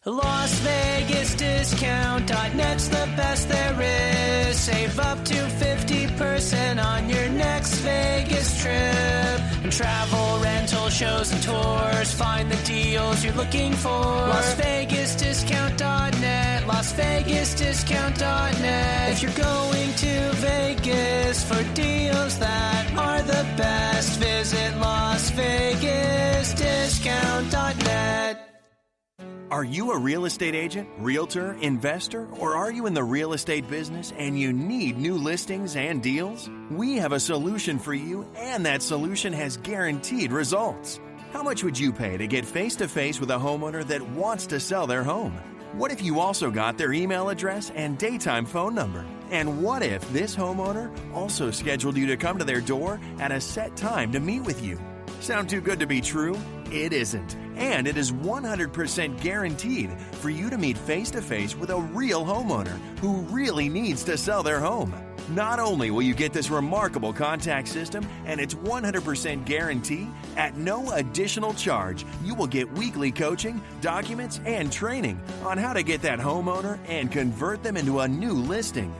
Las Vegas Discount.net's the best there is. Save up to 50% on your next Vegas trip. And travel, rental, shows, and tours. Find the deals you're looking for. Las Vegas Discount.net. Las Vegas Discount.net. If you're going to Vegas for deals that are the best, visit Las Vegas Discount.net. Are you a real estate agent, realtor, investor, or are you in the real estate business and you need new listings and deals? We have a solution for you, and that solution has guaranteed results. How much would you pay to get face-to-face with a homeowner that wants to sell their home? What if you also got their email address and daytime phone number? And what if this homeowner also scheduled you to come to their door at a set time to meet with you? Sound too good to be true? It isn't. And it is 100% guaranteed for you to meet face-to-face with a real homeowner who really needs to sell their home. Not only will you get this remarkable contact system and its 100% guarantee, at no additional charge, you will get weekly coaching, documents, and training on how to get that homeowner and convert them into a new listing.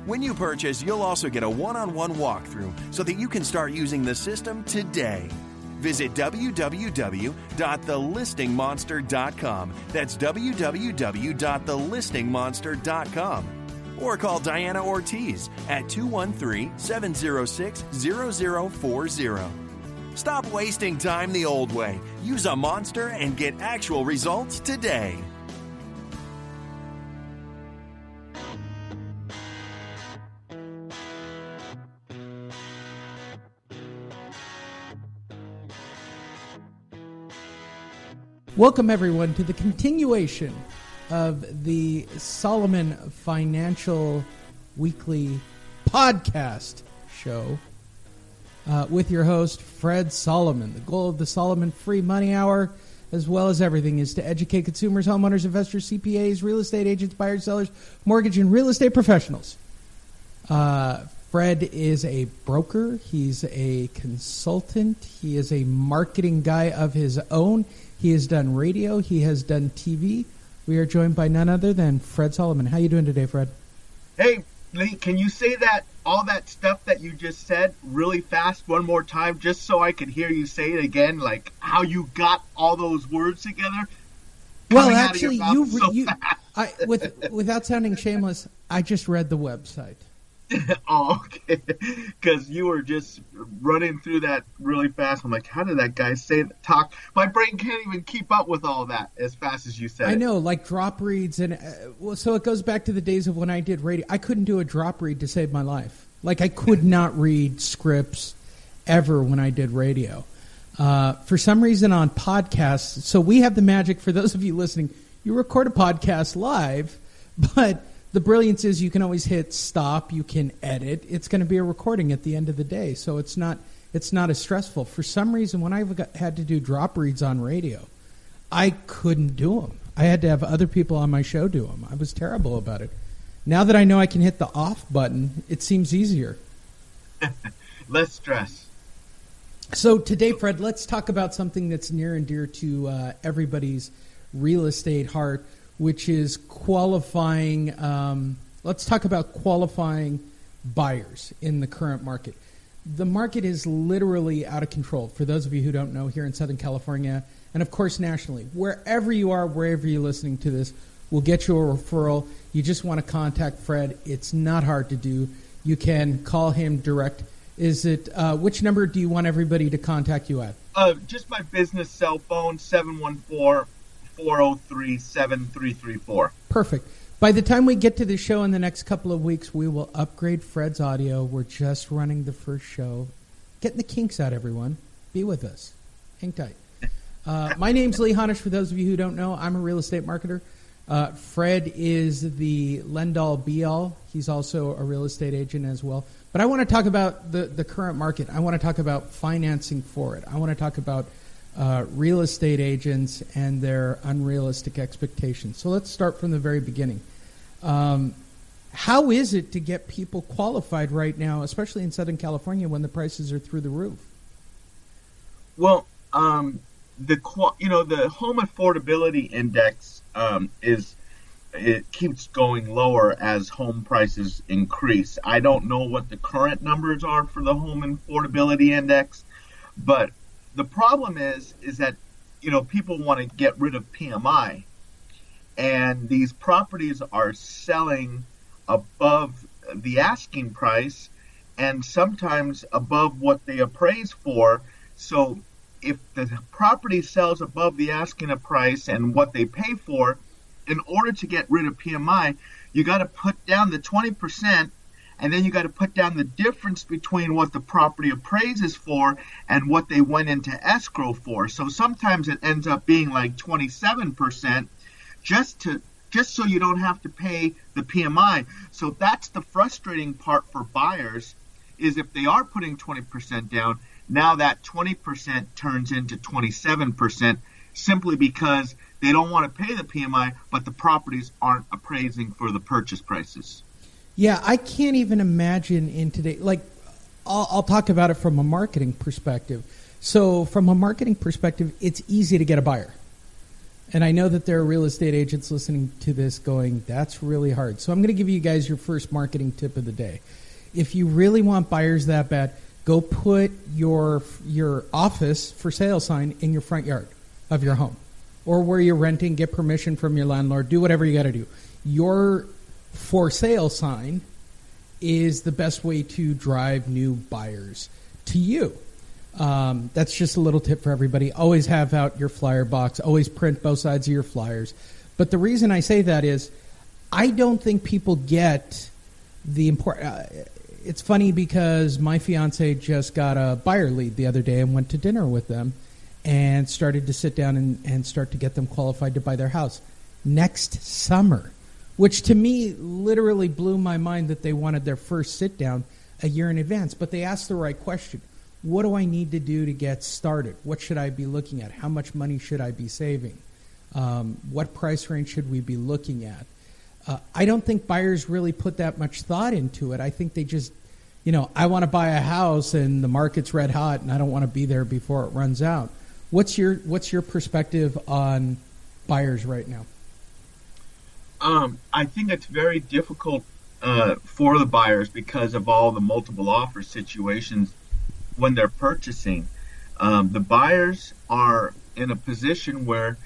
When you purchase, you'll also get a one-on-one walkthrough so that you can start using the system today. Visit www.thelistingmonster.com. That's www.thelistingmonster.com. Or call Diana Ortiz at 213-706-0040. Stop wasting time the old way. Use a monster and get actual results today. Welcome, everyone, to the continuation of the Solomon Financial Weekly Podcast Show with your host, Fred Solomon. The goal of the Solomon Free Money Hour, as well as everything, is to educate consumers, homeowners, investors, CPAs, real estate agents, buyers, sellers, mortgage, and real estate professionals. Fred is a broker. He's a consultant. He is a marketing guy of his own. He has done radio. He has done TV. We are joined by none other than Fred Solomon. How you doing today, Fred? Hey, Lee, can you say that all that stuff that you just said really fast one more time, just so I could hear you say it again, like how you got all those words together? Well, actually, without sounding shameless, I just read the website. Oh, okay. Because you were just running through that really fast. I'm like, how did that guy talk? My brain can't even keep up with all that as fast as you said. I know, like drop reads. And so it goes back to the days of when I did radio. I couldn't do a drop read to save my life. Like I could not read scripts ever when I did radio. For some reason on podcasts, so we have the magic, for those of you listening, you record a podcast live, but the brilliance is you can always hit stop, you can edit. It's going to be a recording at the end of the day, so it's not as stressful. For some reason, when I had to do drop reads on radio, I couldn't do them. I had to have other people on my show do them. I was terrible about it. Now that I know I can hit the off button, it seems easier. Less stress. So today, Fred, let's talk about something that's near and dear to everybody's real estate heart, which is qualifying. Let's talk about qualifying buyers in the current market. The market is literally out of control. For those of you who don't know, here in Southern California, and of course nationally, wherever you are, wherever you're listening to this, we'll get you a referral. You just want to contact Fred. It's not hard to do. You can call him direct. Is it which number do you want everybody to contact you at? Just my business cell phone, 714-403-7334. Perfect. By the time we get to the show in the next couple of weeks, we will upgrade Fred's audio. We're just running the first show. Getting the kinks out, everyone. Be with us. Hang tight. My name's Lee Honish. For those of you who don't know, I'm a real estate marketer. Fred is the Lendall be-all. He's also a real estate agent as well. But I want to talk about the current market. I want to talk about financing for it. I want to talk about real estate agents and their unrealistic expectations. So let's start from the very beginning. How is it to get people qualified right now, especially in Southern California when the prices are through the roof? Well, the home affordability index it keeps going lower as home prices increase. I don't know what the current numbers are for the home affordability index, but the problem is that people want to get rid of PMI, and these properties are selling above the asking price and sometimes above what they appraise for. So if the property sells above the asking price and what they pay for, in order to get rid of PMI, you got to put down the 20%, and then you got to put down the difference between what the property appraises for and what they went into escrow for. So sometimes it ends up being like 27%, just so you don't have to pay the PMI. So that's the frustrating part for buyers, is if they are putting 20% down, now that 20% turns into 27%, simply because they don't want to pay the PMI, but the properties aren't appraising for the purchase prices. Yeah, I can't even imagine in today. Like, I'll talk about it from a marketing perspective. So from a marketing perspective, it's easy to get a buyer. And I know that there are real estate agents listening to this going, that's really hard. So I'm going to give you guys your first marketing tip of the day. If you really want buyers that bad, go put your office for sale sign in your front yard of your home, or where you're renting. Get permission from your landlord. Do whatever you got to do. Your for sale sign is the best way to drive new buyers to you. That's just a little tip for everybody. Always have out your flyer box. Always print both sides of your flyers. But the reason I say that is I don't think people get the important. It's funny because my fiance just got a buyer lead the other day and went to dinner with them and started to sit down and start to get them qualified to buy their house next summer, which to me literally blew my mind that they wanted their first sit down a year in advance. But they asked the right question. What do I need to do to get started? What should I be looking at? How much money should I be saving? What price range should we be looking at? I don't think buyers really put that much thought into it. I think they just, I want to buy a house and the market's red hot and I don't want to be there before it runs out. What's your perspective on buyers right now? I think it's very difficult for the buyers because of all the multiple offer situations when they're purchasing. The buyers are in a position where,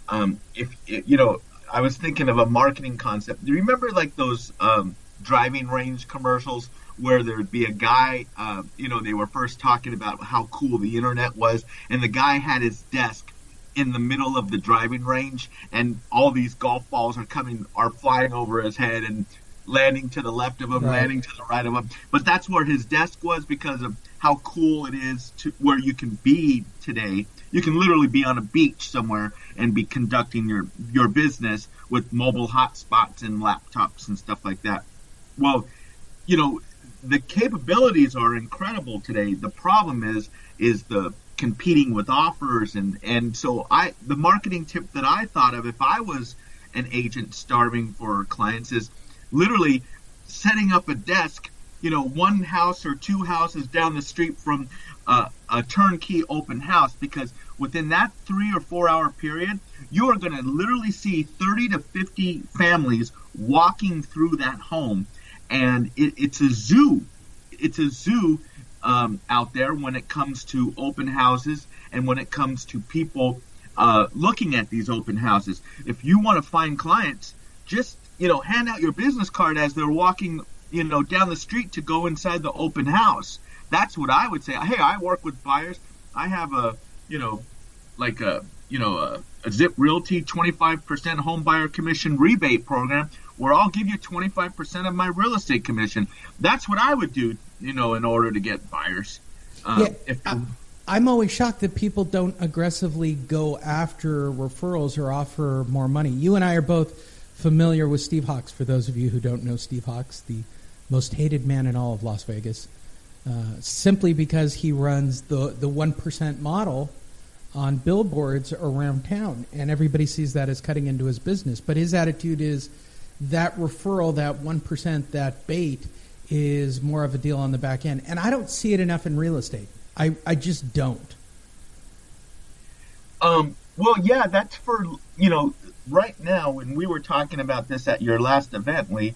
I was thinking of a marketing concept. Do you remember like those driving range commercials where there'd be a guy, they were first talking about how cool the internet was, and the guy had his desk in the middle of the driving range, and all these golf balls are flying over his head and landing to the left of him, right, landing to the right of him. But that's where his desk was because of how cool it is to where you can be today. You can literally be on a beach somewhere and be conducting your business with mobile hotspots and laptops and stuff like that. Well, the capabilities are incredible today. The problem is the competing with offers, and so the marketing tip that I thought of if I was an agent starving for clients is literally setting up a desk, one house or two houses down the street from a turnkey open house, because within that 3 or 4 hour period, you are going to literally see 30 to 50 families walking through that home. And it's a zoo. It's a zoo out there when it comes to open houses and when it comes to people looking at these open houses. If you want to find clients, just hand out your business card as they're walking down the street to go inside the open house. That's what I would say. Hey, I work with buyers. I have a Zip Realty 25% home buyer commission rebate program where I'll give you 25% of my real estate commission. That's what I would do, in order to get buyers. I'm always shocked that people don't aggressively go after referrals or offer more money. You and I are both familiar with Steve Hawks. For those of you who don't know Steve Hawks, the most hated man in all of Las Vegas, simply because he runs the 1% model on billboards around town, and everybody sees that as cutting into his business. But his attitude is that referral, that 1%, that bait is more of a deal on the back end. And I don't see it enough in real estate. I just don't. Well, yeah, that's for, right now, when we were talking about this at your last event, Lee,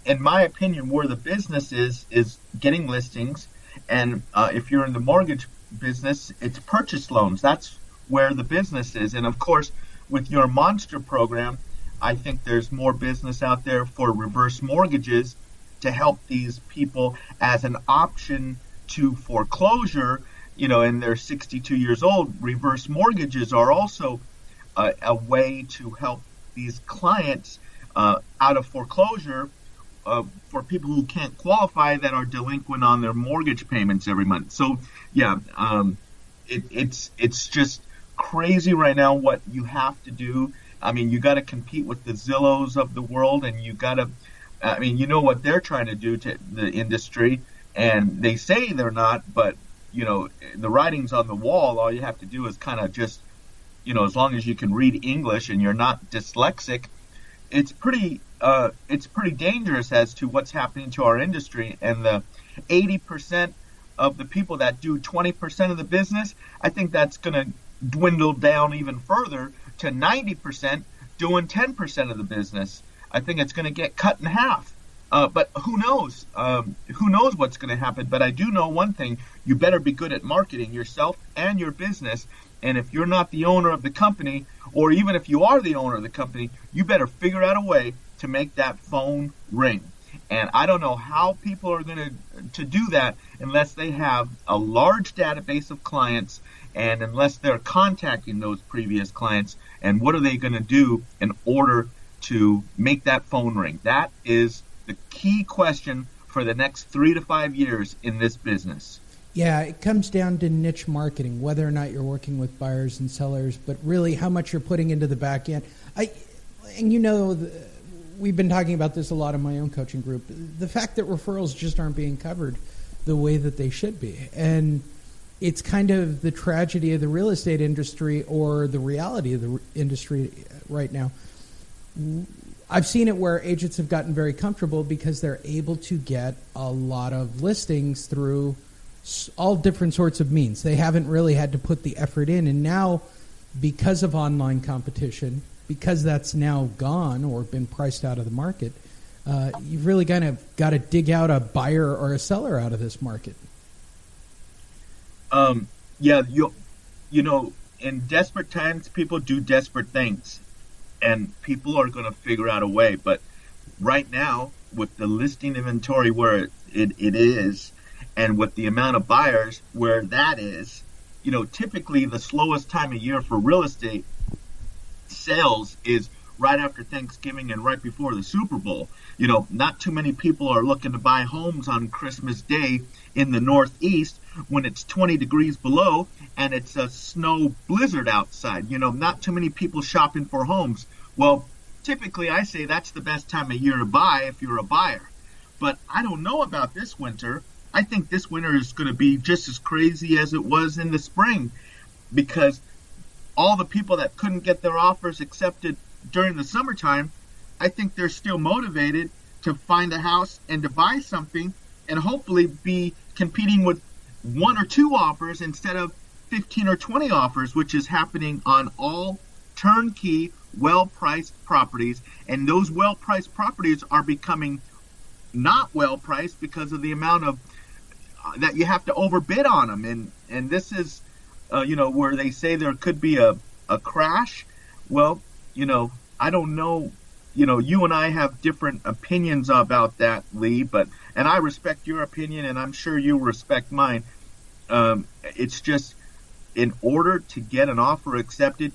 in my opinion, where the business is getting listings. And if you're in the mortgage business, it's purchase loans. That's where the business is. And of course, with your Monster program, I think there's more business out there for reverse mortgages to help these people as an option to foreclosure. And they're 62 years old. Reverse mortgages are also a way to help these clients out of foreclosure for people who can't qualify, that are delinquent on their mortgage payments every month. So, yeah, it's just crazy right now what you have to do. I mean, you got to compete with the Zillows of the world, and you got to, what they're trying to do to the industry, and they say they're not, but the writing's on the wall. All you have to do is kind of just, as long as you can read English and you're not dyslexic, it's pretty dangerous as to what's happening to our industry. And the 80% of the people that do 20% of the business, I think that's going to dwindle down even further to 90% doing 10% of the business. I think it's going to get cut in half. But who knows? Who knows what's going to happen? But I do know one thing: you better be good at marketing yourself and your business. And if you're not the owner of the company, or even if you are the owner of the company, you better figure out a way to make that phone ring. And I don't know how people are going to do that unless they have a large database of clients, and unless they're contacting those previous clients. And what are they going to do in order to make that phone ring? That is the key question for the next 3 to 5 years in this business. Yeah, it comes down to niche marketing, whether or not you're working with buyers and sellers, but really how much you're putting into the back end. We've been talking about this a lot in my own coaching group. The fact that referrals just aren't being covered the way that they should be. And it's kind of the tragedy of the real estate industry, or the reality of the industry right now. I've seen it where agents have gotten very comfortable because they're able to get a lot of listings through all different sorts of means. They haven't really had to put the effort in. And now, because of online competition, because that's now gone or been priced out of the market, you've really kind of got to dig out a buyer or a seller out of this market. In desperate times, people do desperate things. And people are going to figure out a way. But right now, with the listing inventory where it is, and with the amount of buyers where that is, typically the slowest time of year for real estate sales is right after Thanksgiving and right before the Super Bowl. Not too many people are looking to buy homes on Christmas Day in the Northeast when it's 20 degrees below and it's a snow blizzard outside. Not too many people shopping for homes. Well, typically I say that's the best time of year to buy if you're a buyer. But I don't know about this winter. I think this winter is going to be just as crazy as it was in the spring, because all the people that couldn't get their offers accepted during the summertime, I think they're still motivated to find a house and to buy something, and hopefully be competing with 1 or 2 offers instead of 15 or 20 offers, which is happening on all turnkey, well-priced properties. And those well-priced properties are becoming not well-priced because of the amount of that you have to overbid on them. And this is, where they say there could be a crash. Well, I don't know. You and I have different opinions about that, Lee, and I respect your opinion, and I'm sure you respect mine. It's just, in order to get an offer accepted,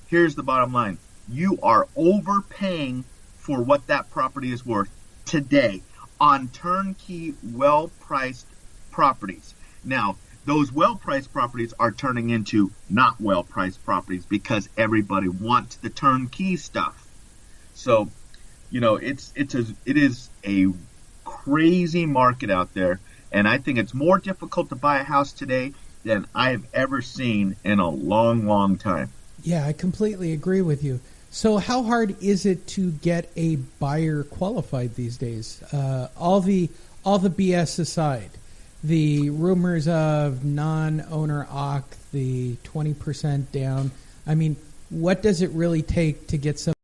here's the bottom line. You are overpaying for what that property is worth today on turnkey, well-priced properties. Now, those well-priced properties are turning into not well-priced properties because everybody wants the turnkey stuff. So, it is a crazy market out there, and I think it's more difficult to buy a house today than I've ever seen in a long, long time. Yeah, I completely agree with you. So how hard is it to get a buyer qualified these days? All the BS aside, the rumors of non-owner OC, the 20% down. I mean, what does it really take to get some